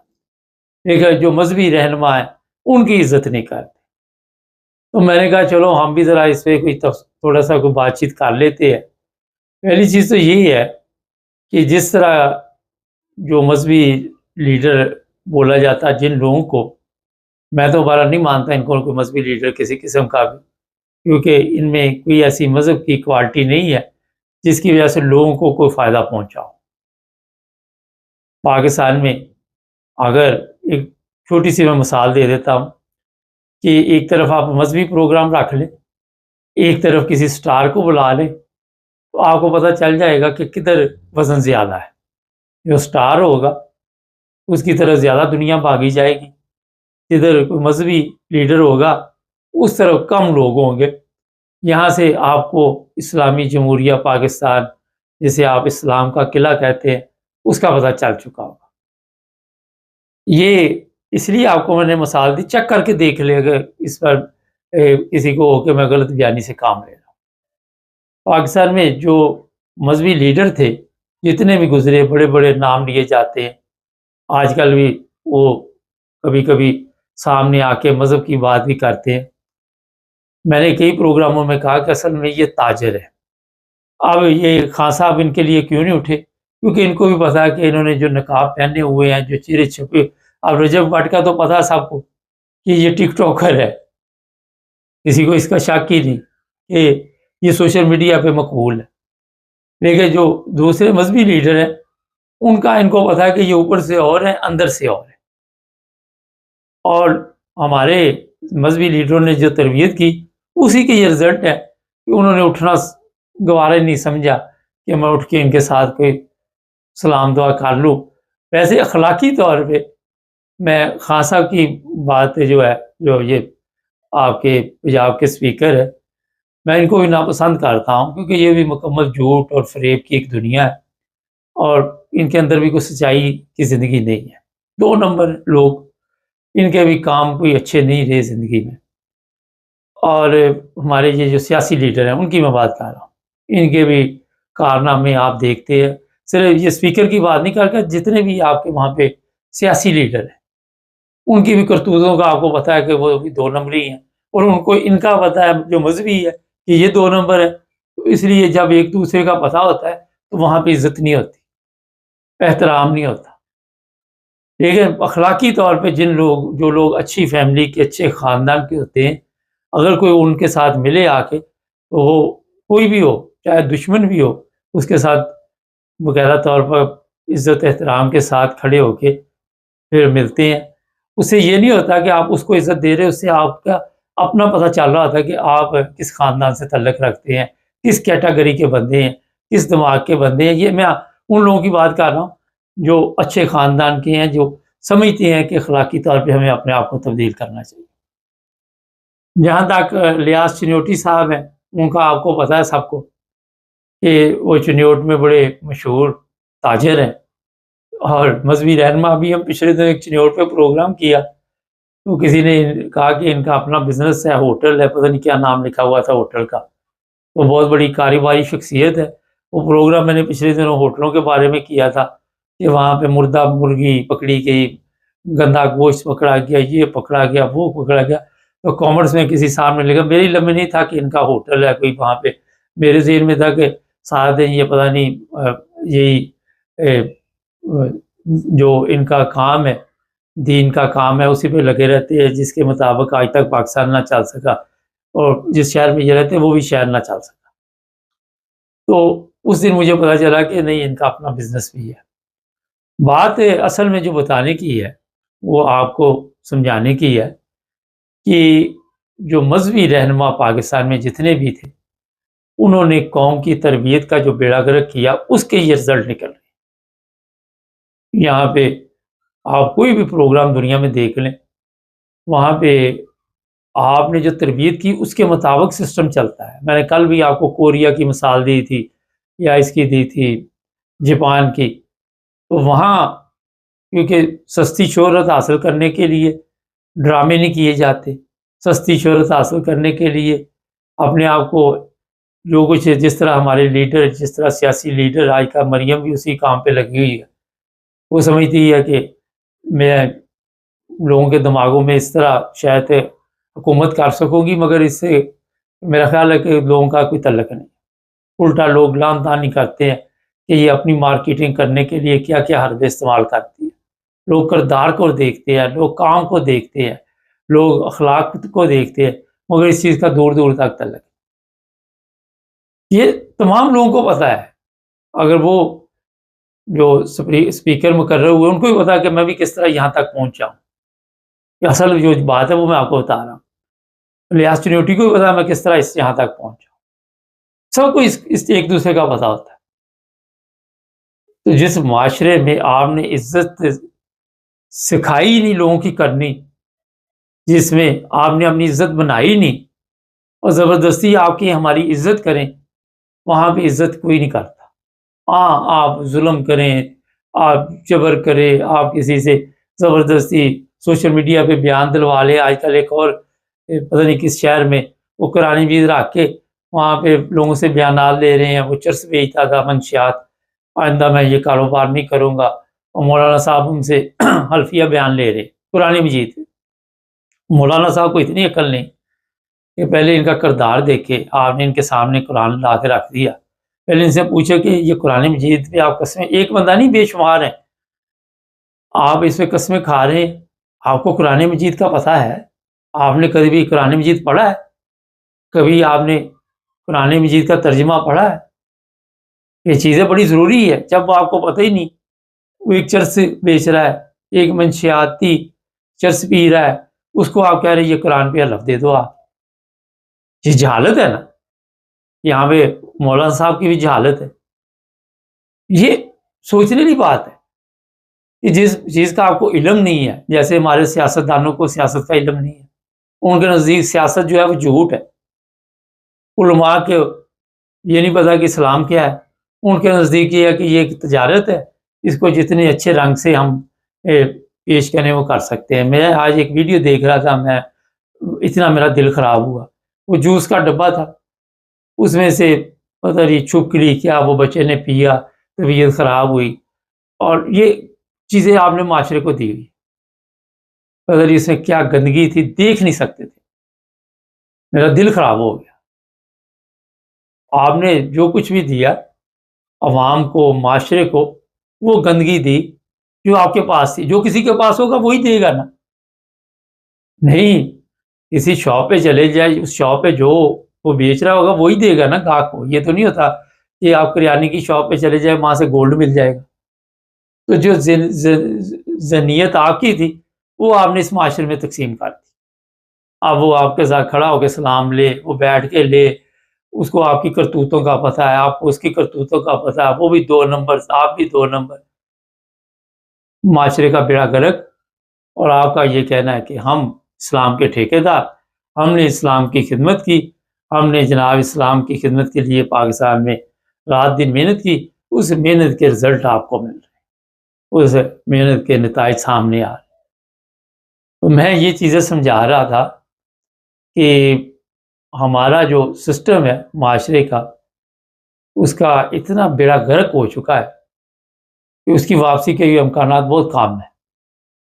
لیکن جو مذہبی رہنما ہیں ان کی عزت نہیں کرتے. تو میں نے کہا چلو ہم بھی ذرا اس پہ کوئی تھوڑا سا کوئی بات چیت کر لیتے ہیں. پہلی چیز تو یہی ہے کہ جس طرح جو مذہبی لیڈر بولا جاتا ہے جن لوگوں کو، میں تو بارہ نہیں مانتا ان کو کوئی مذہبی لیڈر کسی قسم کا بھی، کیونکہ ان میں کوئی ایسی مذہب کی کوالٹی نہیں ہے جس کی وجہ سے لوگوں کو کوئی فائدہ پہنچا ہو. پاکستان میں اگر ایک چھوٹی سی میں مثال دے دیتا ہوں کہ ایک طرف آپ مذہبی پروگرام رکھ لیں، ایک طرف کسی سٹار کو بلا لیں، تو آپ کو پتہ چل جائے گا کہ کدھر وزن زیادہ ہے. جو سٹار ہوگا اس کی طرف زیادہ دنیا بھاگی جائے گی، جدھر کوئی مذہبی لیڈر ہوگا اس طرف کم لوگ ہوں گے. یہاں سے آپ کو اسلامی جمہوریہ پاکستان، جسے آپ اسلام کا قلعہ کہتے ہیں، اس کا پتہ چل چکا ہوگا. یہ اس لیے آپ کو میں نے مثال دی، چیک کر کے دیکھ لے اگر اس پر کسی کو ہو کہ میں غلط بیانی سے کام لے رہا ہوں. پاکستان میں جو مذہبی لیڈر تھے جتنے بھی گزرے، بڑے بڑے نام لیے جاتے ہیں. آج کل بھی وہ کبھی کبھی سامنے آ کے مذہب کی بات بھی کرتے ہیں. میں نے کئی پروگراموں میں کہا کہ اصل میں یہ تاجر ہے. اب یہ خان صاحب ان کے لیے کیوں نہیں اٹھے؟ کیونکہ ان کو بھی پتا ہے کہ انہوں نے جو نقاب پہنے ہوئے ہیں، جو چہرے چھپے. اب رجب بٹ کا تو پتا سب کو کہ یہ ٹک ٹاکر ہے، کسی کو اس کا شک ہی نہیں کہ یہ سوشل میڈیا پہ مقبول ہے. لیکن جو دوسرے مذہبی لیڈر ہیں ان کا ان کو پتا ہے کہ یہ اوپر سے اور ہیں اندر سے اور ہے. اور ہمارے مذہبی لیڈروں نے جو تربیت کی اسی کے یہ رزلٹ ہے کہ انہوں نے اٹھنا گوارا نہیں سمجھا کہ میں اٹھ کے ان کے ساتھ کوئی سلام دعا کر لوں. ویسے اخلاقی طور پہ میں خان صاحب کی بات جو ہے، جو یہ آپ کے پنجاب کے اسپیکر ہے، میں ان کو بھی ناپسند کرتا ہوں کیونکہ یہ بھی مکمل جھوٹ اور فریب کی ایک دنیا ہے اور ان کے اندر بھی کوئی سچائی کی زندگی نہیں ہے. 2 نمبر لوگ، ان کے بھی کام کوئی اچھے نہیں رہے زندگی میں. اور ہمارے یہ جو سیاسی لیڈر ہیں ان کی میں بات کر رہا ہوں، ان کے بھی کارنامے آپ دیکھتے ہیں. صرف یہ اسپیکر کی بات نہیں کر کے جتنے بھی آپ کے وہاں پہ سیاسی لیڈر ہیں ان کی بھی کرتوتوں کا آپ کو پتا ہے کہ وہ بھی 2 نمبری ہیں. اور ان کو ان کا پتا ہے جو مذہبی ہے کہ یہ 2 نمبر ہے. تو اس لیے جب ایک دوسرے کا پتہ ہوتا ہے تو وہاں پہ عزت نہیں ہوتی، احترام نہیں ہوتا. لیکن اخلاقی طور پہ جو لوگ اچھی فیملی کے، اچھے خاندان کے ہوتے ہیں، اگر کوئی ان کے ساتھ ملے آ کے تو وہ کوئی بھی ہو، چاہے دشمن بھی ہو، اس کے ساتھ باقاعدہ طور پر عزت احترام کے ساتھ کھڑے ہو کے پھر ملتے ہیں. اس سے یہ نہیں ہوتا کہ آپ اس کو عزت دے رہے، اس سے آپ کا اپنا پتہ چل رہا ہوتا ہے کہ آپ کس خاندان سے تعلق رکھتے ہیں، کس کیٹیگری کے بندے ہیں، کس دماغ کے بندے ہیں. یہ میں ان لوگوں کی بات کر رہا ہوں جو اچھے خاندان کے ہیں، جو سمجھتے ہیں کہ اخلاقی طور پہ ہمیں اپنے آپ کو تبدیل کرنا چاہیے. جہاں تک لیاس چنیوٹی صاحب ہیں، ان کا آپ کو پتہ ہے سب کو کہ وہ چنیوٹ میں بڑے مشہور تاجر ہیں اور مذہبی رہنما. بھی ہم پچھلے دن ایک چنیوٹ پہ پروگرام کیا تو کسی نے کہا کہ ان کا اپنا بزنس ہے، ہوٹل ہے، پتہ نہیں کیا نام لکھا ہوا تھا ہوٹل کا. وہ بہت بڑی کاروباری شخصیت ہے. وہ پروگرام میں نے پچھلے دنوں ہوٹلوں کے بارے میں کیا تھا کہ وہاں پہ مردہ مرغی پکڑی گئی، گندا گوشت پکڑا گیا، یہ پکڑا گیا، وہ پکڑا گیا. تو کامرس میں کسی سامنے لکھا، میری علم میں نہیں تھا کہ ان کا ہوٹل ہے کوئی وہاں پہ. میرے ذہن میں تھا کہ سارا دن یہ پتہ نہیں یہی جو ان کا کام ہے، دین کا کام ہے، اسی پہ لگے رہتے ہیں، جس کے مطابق آج تک پاکستان نہ چل سکا اور جس شہر میں یہ رہتے ہیں وہ بھی شہر نہ چل سکا. تو اس دن مجھے پتہ چلا کہ نہیں، ان کا اپنا بزنس بھی ہے. بات اصل میں جو بتانے کی ہے وہ آپ کو سمجھانے کی ہے کہ جو مذہبی رہنما پاکستان میں جتنے بھی تھے انہوں نے قوم کی تربیت کا جو بیڑا گرک کیا، اس کے یہ رزلٹ نکل رہے. یہاں پہ آپ کوئی بھی پروگرام دنیا میں دیکھ لیں، وہاں پہ آپ نے جو تربیت کی اس کے مطابق سسٹم چلتا ہے. میں نے کل بھی آپ کو کوریا کی مثال دی تھی یا اس کی دی تھی جاپان کی. تو وہاں کیونکہ سستی شہرت حاصل کرنے کے لیے ڈرامے نہیں کیے جاتے، سستی شہرت حاصل کرنے کے لیے اپنے آپ کو جو کچھ جس طرح ہمارے لیڈر، جس طرح سیاسی لیڈر، آج کا مریم بھی اسی کام پہ لگی ہوئی ہے، وہ سمجھتی ہے کہ میں لوگوں کے دماغوں میں اس طرح شاید حکومت کر سکوں گی، مگر اس سے میرا خیال ہے کہ لوگوں کا کوئی تعلق نہیں۔ الٹا لوگ لان تانی کرتے ہیں کہ یہ اپنی مارکیٹنگ کرنے کے لیے کیا کیا حربے استعمال کرتی ہے۔ لوگ کردار کو دیکھتے ہیں، لوگ کام کو دیکھتے ہیں، لوگ اخلاق کو دیکھتے ہیں، مگر اس چیز کا دور دور تک تعلق ہے۔ یہ تمام لوگوں کو پتہ ہے، اگر وہ جو اسپیکر مقرر ہوئے ان کو بھی پتا ہے کہ میں بھی کس طرح یہاں تک پہنچا ہوں۔ یہ اصل جو بات ہے وہ میں آپ کو بتا رہا ہوں۔ لیاس چنوٹی کو بھی پتا ہے میں کس طرح یہاں تک پہنچا ہوں۔ سب کو اس ایک دوسرے کا پتا ہوتا ہے۔ تو جس معاشرے میں آپ نے عزت سکھائی نہیں لوگوں کی کرنی، جس میں آپ نے اپنی عزت بنائی نہیں اور زبردستی آپ کی ہماری عزت کریں، وہاں پہ عزت کوئی نہیں کرتا۔ ہاں، آپ ظلم کریں، آپ جبر کریں، آپ کسی سے زبردستی سوشل میڈیا پہ بیان دلوا لیں۔ آج کل ایک اور پتہ نہیں کس شہر میں وہ قرآن مجید رکھ کے وہاں پہ لوگوں سے بیانات لے رہے ہیں۔ وہ چرس بیچتا تھا، منشیات، آئندہ میں یہ کاروبار نہیں کروں گا، اور مولانا صاحب ان سے حلفیہ بیان لے رہے قرآن مجید۔ مولانا صاحب کو اتنی عقل نہیں کہ پہلے ان کا کردار دیکھے۔ آپ نے ان کے سامنے قرآن لا کے رکھ دیا، پہلے ان سے پوچھو کہ یہ قرآن مجید پہ آپ قسمیں، ایک بندہ نہیں بے شمار ہیں، آپ اس پہ قسمیں کھا رہے ہیں، آپ کو قرآن مجید کا پتہ ہے؟ آپ نے کبھی بھی قرآن مجید پڑھا ہے؟ کبھی آپ نے قرآن مجید کا ترجمہ پڑھا ہے؟ یہ چیزیں بڑی ضروری ہے۔ جب آپ کو پتہ ہی نہیں، وہ ایک چرس بیچ رہا ہے، ایک منشیاتی چرس پی رہا ہے، اس کو آپ کہہ رہے ہیں یہ قرآن پہ حلف دے دو۔ آپ یہ جہالت ہے نا، یہاں پہ مولانا صاحب کی بھی جہالت ہے۔ یہ سوچنے کی بات ہے کہ جس چیز کا آپ کو علم نہیں ہے، جیسے ہمارے سیاستدانوں کو سیاست کا علم نہیں ہے، ان کے نزدیک سیاست جو ہے وہ جھوٹ ہے۔ علماء کے یہ نہیں پتا کہ اسلام کیا ہے، ان کے نزدیک یہ ہے کہ یہ ایک تجارت ہے، اس کو جتنے اچھے رنگ سے ہم پیش کریں وہ کر سکتے ہیں۔ میں آج ایک ویڈیو دیکھ رہا تھا، میں اتنا میرا دل خراب ہوا۔ وہ جوس کا ڈبہ تھا، اس میں سے پتہ نہیں چھپکلی کیا وہ بچے نے پیا، طبیعت خراب ہوئی، اور یہ چیزیں آپ نے معاشرے کو دی ہوئی۔ پتہ نہیں اس میں کیا گندگی تھی، دیکھ نہیں سکتے تھے۔ میرا دل خراب ہو گیا۔ آپ نے جو کچھ بھی دیا عوام کو، معاشرے کو، وہ گندگی دی جو آپ کے پاس تھی۔ جو کسی کے پاس ہوگا وہی دے گا نا، نہیں کسی شاپ پہ چلے جائے، اس شاپ پہ جو وہ بیچ رہا ہوگا وہی دے گا نا گاہک کو۔ یہ تو نہیں ہوتا کہ آپ کریانے کی شاپ پہ چلے جائے، وہاں سے گولڈ مل جائے گا۔ تو جو ذہنیت آپ کی تھی وہ آپ نے اس معاشرے میں تقسیم کر دی۔ اب وہ آپ کے ساتھ کھڑا ہو کے سلام لے، وہ بیٹھ کے لے، اس کو آپ کی کرتوتوں کا پتہ ہے، آپ کو اس کی کرتوتوں کا پتہ ہے، وہ بھی 2 نمبر، آپ بھی 2 نمبر، معاشرے کا بیڑا غرق۔ اور آپ کا یہ کہنا ہے کہ ہم اسلام کے ٹھیکیدار، ہم نے اسلام کی خدمت کی، ہم نے جناب اسلام کی خدمت کے لیے پاکستان میں رات دن محنت کی، اس محنت کے رزلٹ آپ کو مل رہے ہیں، اس محنت کے نتائج سامنے آ رہے ہیں۔ تو میں یہ چیزیں سمجھا رہا تھا کہ ہمارا جو سسٹم ہے معاشرے کا، اس کا اتنا بیڑا غرق ہو چکا ہے کہ اس کی واپسی کے بھی امکانات بہت کم ہیں۔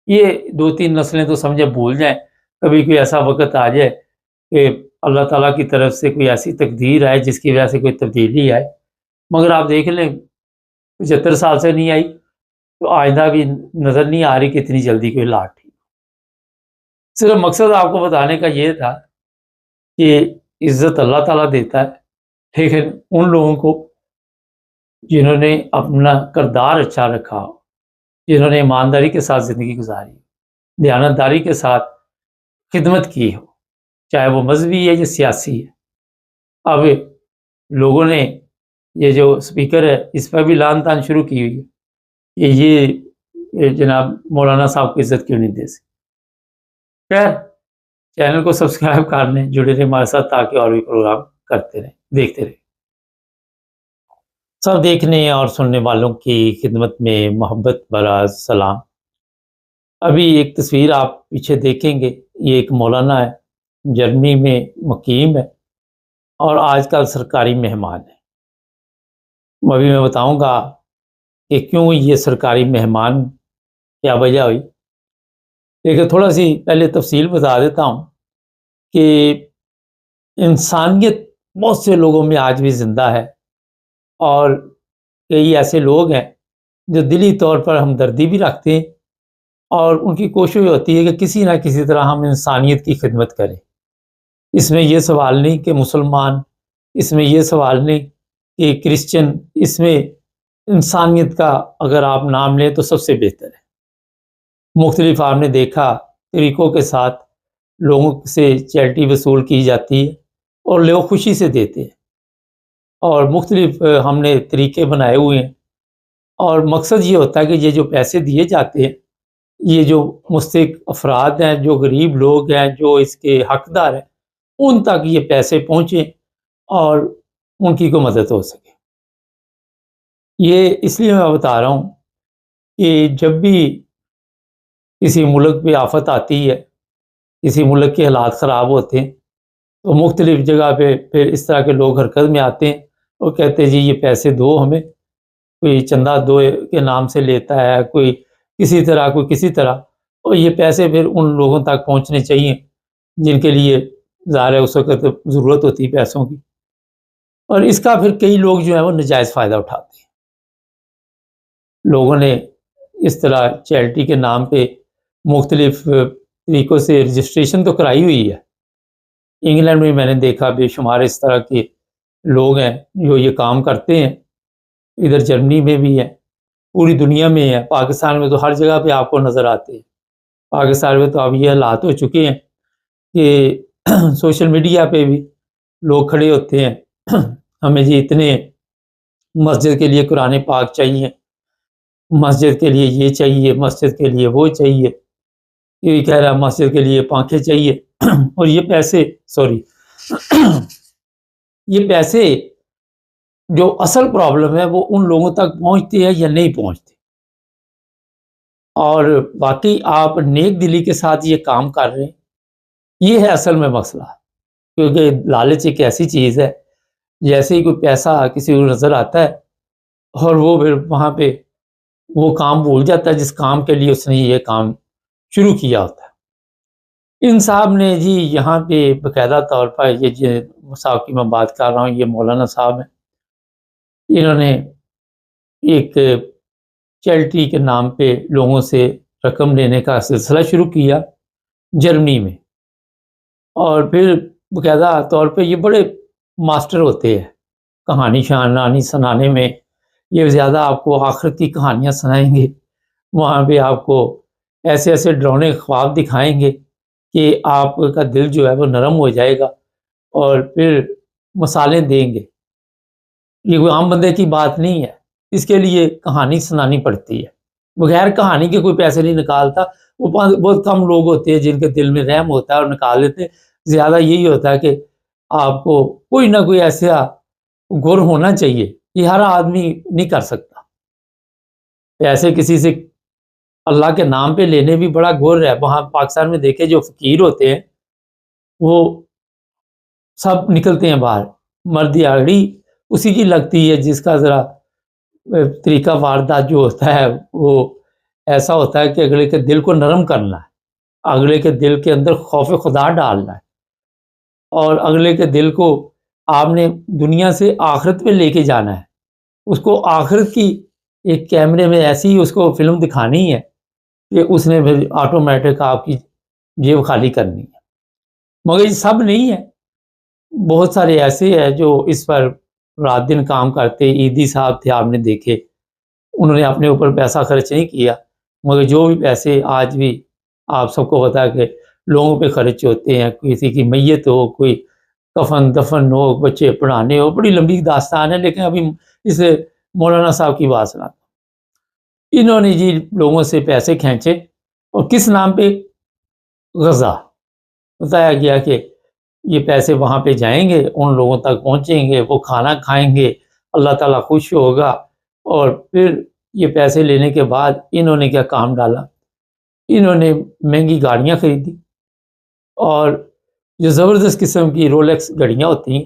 یہ 2-3 نسلیں تو سمجھے بھول جائیں، کبھی کوئی ایسا وقت آ جائے کہ اللہ تعالیٰ کی طرف سے کوئی ایسی تقدیر آئے جس کی وجہ سے کوئی تبدیلی آئے، مگر آپ دیکھ لیں 75 سال سے نہیں آئی تو آئندہ بھی نظر نہیں آ رہی کہ اتنی جلدی کوئی لاٹ ٹھیک۔ صرف مقصد آپ کو بتانے کا یہ تھا کہ عزت اللہ تعالیٰ دیتا ہے، لیکن ان لوگوں کو جنہوں نے اپنا کردار اچھا رکھا ہو، جنہوں نے ایمانداری کے ساتھ زندگی گزاری، دیانتداری کے ساتھ خدمت کی ہو، چاہے وہ مذہبی ہے یا سیاسی ہے۔ اب لوگوں نے یہ جو اسپیکر ہے اس پر بھی لان تان شروع کی ہوئی ہے کہ یہ جناب مولانا صاحب کو عزت کیوں نہیں دے سکتے۔ خیر، چینل کو سبسکرائب کر لیں، جڑے رہیں ہمارے ساتھ تاکہ اور بھی پروگرام کرتے رہیں، دیکھتے رہیں۔ سب دیکھنے اور سننے والوں کی خدمت میں محبت بھرا سلام۔ ابھی ایک تصویر آپ پیچھے دیکھیں گے، یہ ایک مولانا ہے، جرمنی میں مقیم ہے، اور آج کل سرکاری مہمان ہیں۔ ابھی میں بتاؤں گا کہ کیوں یہ سرکاری مہمان کیا وجہ ہوئی۔ لیکن تھوڑا سی پہلے تفصیل بتا دیتا ہوں کہ انسانیت بہت سے لوگوں میں آج بھی زندہ ہے، اور کئی ایسے لوگ ہیں جو دلی طور پر ہمدردی بھی رکھتے ہیں، اور ان کی کوشش ہوتی ہے کہ کسی نہ کسی طرح ہم انسانیت کی خدمت کریں۔ اس میں یہ سوال نہیں کہ مسلمان، اس میں یہ سوال نہیں کہ کرسچن، اس میں انسانیت کا اگر آپ نام لیں تو سب سے بہتر ہے۔ مختلف آپ نے دیکھا طریقوں کے ساتھ لوگوں سے چیریٹی وصول کی جاتی ہے، اور لوگ خوشی سے دیتے ہیں، اور مختلف ہم نے طریقے بنائے ہوئے ہیں، اور مقصد یہ ہوتا ہے کہ یہ جو پیسے دیے جاتے ہیں، یہ جو مستحق افراد ہیں، جو غریب لوگ ہیں، جو اس کے حقدار ہیں، ان تک یہ پیسے پہنچیں اور ان کی کوئی مدد ہو سکے۔ یہ اس لیے میں بتا رہا ہوں کہ جب بھی کسی ملک پہ آفت آتی ہے، کسی ملک کے حالات خراب ہوتے ہیں، تو مختلف جگہ پہ پھر اس طرح کے لوگ حرکت میں آتے ہیں اور کہتے ہیں جی یہ پیسے دو ہمیں، کوئی چندہ دو کے نام سے لیتا ہے، کوئی کسی طرح، کوئی کسی طرح، اور یہ پیسے پھر ان لوگوں تک پہنچنے چاہیے جن کے لیے ظاہر ہے اس وقت ضرورت ہوتی ہے پیسوں کی، اور اس کا پھر کئی لوگ جو ہیں وہ ناجائز فائدہ اٹھاتے ہیں۔ لوگوں نے اس طرح چیریٹی کے نام پہ مختلف طریقوں سے رجسٹریشن تو کرائی ہوئی ہے۔ انگلینڈ میں میں نے دیکھا بے شمار اس طرح کے لوگ ہیں جو یہ کام کرتے ہیں، ادھر جرمنی میں بھی ہے، پوری دنیا میں ہے، پاکستان میں تو ہر جگہ پہ آپ کو نظر آتے ہیں۔ پاکستان میں تو اب یہ حالات ہو چکے ہیں کہ سوشل میڈیا پہ بھی لوگ کھڑے ہوتے ہیں، ہمیں جی اتنے مسجد کے لیے قرآن پاک چاہیے، مسجد کے لیے یہ چاہیے، مسجد کے لیے وہ چاہیے، یہ کہہ رہا مسجد کے لیے پنکھے چاہیے، اور یہ پیسے یہ پیسے جو اصل پرابلم ہے وہ ان لوگوں تک پہنچتے ہیں یا نہیں پہنچتے، اور باقی آپ نیک دلی کے ساتھ یہ کام کر رہے ہیں، یہ ہے اصل میں مسئلہ۔ کیونکہ لالچ ایک ایسی چیز ہے، جیسے ہی کوئی پیسہ کسی کو نظر آتا ہے اور وہ پھر وہاں پہ وہ کام بھول جاتا ہے جس کام کے لیے اس نے یہ کام شروع کیا ہوتا ہے۔ ان صاحب نے جی یہاں پہ باقاعدہ طور پر یہ صاحب کی میں بات کر رہا ہوں، یہ مولانا صاحب ہیں، انہوں نے ایک چیریٹی کے نام پہ لوگوں سے رقم لینے کا سلسلہ شروع کیا جرمنی میں، اور پھر باقاعدہ طور پہ یہ بڑے ماسٹر ہوتے ہیں کہانی شہانی سنانے میں، یہ زیادہ آپ کو آخرت کی کہانیاں سنائیں گے، وہاں پہ آپ کو ایسے ایسے ڈراؤنے خواب دکھائیں گے کہ آپ کا دل جو ہے وہ نرم ہو جائے گا، اور پھر مثالیں دیں گے۔ یہ کوئی عام بندے کی بات نہیں ہے، اس کے لیے کہانی سنانی پڑتی ہے۔ بغیر کہانی کے کوئی پیسے نہیں نکالتا، وہ بہت کم لوگ ہوتے ہیں جن کے دل میں رحم ہوتا ہے اور نکال دیتے ہیں۔ زیادہ یہی ہوتا ہے کہ آپ کو کوئی نہ کوئی ایسا گر ہونا چاہیے، یہ ہر آدمی نہیں کر سکتا۔ پیسے کسی سے اللہ کے نام پہ لینے بھی بڑا گر ہے۔ وہاں پاکستان میں دیکھے جو فقیر ہوتے ہیں وہ سب نکلتے ہیں باہر، مرد آڑی اسی کی لگتی ہے جس کا ذرا طریقہ واردات جو ہوتا ہے وہ ایسا ہوتا ہے کہ اگلے کے دل کو نرم کرنا ہے، اگلے کے دل کے اندر خوف خدا ڈالنا ہے، اور اگلے کے دل کو آپ نے دنیا سے آخرت پہ لے کے جانا ہے، اس کو آخرت کی ایک کیمرے میں ایسی اس کو فلم دکھانی ہے کہ اس نے پھر آٹومیٹک آپ کی جیب خالی کرنی ہے۔ مگر یہ سب نہیں ہے، بہت سارے ایسے ہیں جو اس پر رات دن کام کرتے۔ عیدی صاحب تھے، آپ نے دیکھے، انہوں نے اپنے اوپر پیسہ خرچ نہیں کیا، مگر جو بھی پیسے آج بھی آپ سب کو پتا ہے کہ لوگوں پہ خرچ ہوتے ہیں، کسی کی میت ہو، کوئی کفن دفن ہو، بچے پڑھانے ہو، بڑی لمبی داستان ہے، لیکن ابھی اس مولانا صاحب کی بات سنا۔ انہوں نے جی لوگوں سے پیسے کھینچے، اور کس نام پہ؟ غزہ۔ بتایا گیا کہ یہ پیسے وہاں پہ جائیں گے، ان لوگوں تک پہنچیں گے، وہ کھانا کھائیں گے، اللہ تعالیٰ خوش ہوگا۔ اور پھر یہ پیسے لینے کے بعد انہوں نے کیا کام ڈالا، انہوں نے مہنگی گاڑیاں خریدی، اور جو زبردست قسم کی رولیکس گھڑیاں ہوتی ہیں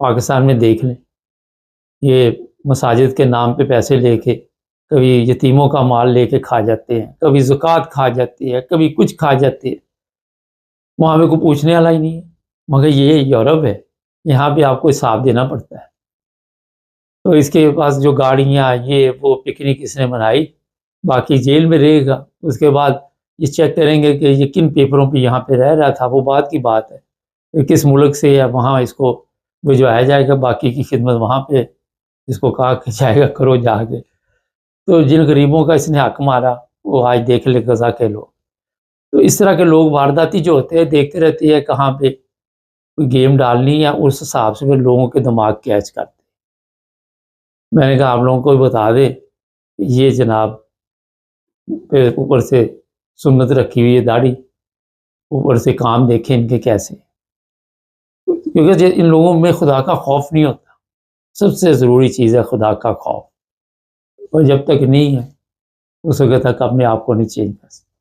پاکستان میں دیکھ لیں، یہ مساجد کے نام پہ پیسے لے کے کبھی یتیموں کا مال لے کے کھا جاتے ہیں، کبھی زکوٰۃ کھا جاتی ہے، کبھی کچھ کھا جاتی ہے، وہاں پہ کوئی پوچھنے والا ہی نہیں ہے۔ مگر یہ یورپ ہے، یہاں پہ آپ کو حساب دینا پڑتا ہے۔ تو اس کے پاس جو گاڑیاں یہ وہ پکنک اس نے منائی، باقی جیل میں رہے گا، اس کے بعد یہ چیک کریں گے کہ یہ کن پیپروں پہ یہاں پہ رہ رہا تھا، وہ بات کی بات ہے، کس ملک سے یا وہاں اس کو بھجوایا جائے گا، باقی کی خدمت وہاں پہ جس کو کہا کہ جائے گا کرو جا کے۔ تو جن غریبوں کا اس نے حق مارا وہ آج دیکھ لے غزہ کے لوگ۔ تو اس طرح کے لوگ وارداتی جو ہوتے ہیں دیکھتے رہتے ہیں کہاں پہ کوئی گیم ڈالنی ہے، اس حساب سے پھر لوگوں کے دماغ کیچ کرتے ہیں۔ میں نے کہا آپ لوگوں کو بتا دیں یہ جناب پھر اوپر سے سنت رکھی ہوئی ہے داڑھی، اوپر سے کام دیکھیں ان کے کیسے، کیونکہ ان لوگوں میں خدا کا خوف نہیں ہوتا۔ سب سے ضروری چیز ہے خدا کا خوف، اور جب تک نہیں ہے اس وقت تک اپنے آپ کو نہیں چینج کر سکتے۔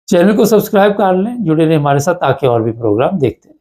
چینل کو سبسکرائب کر لیں، جڑے رہیں ہمارے ساتھ تاکہ اور بھی پروگرام دیکھتے ہیں۔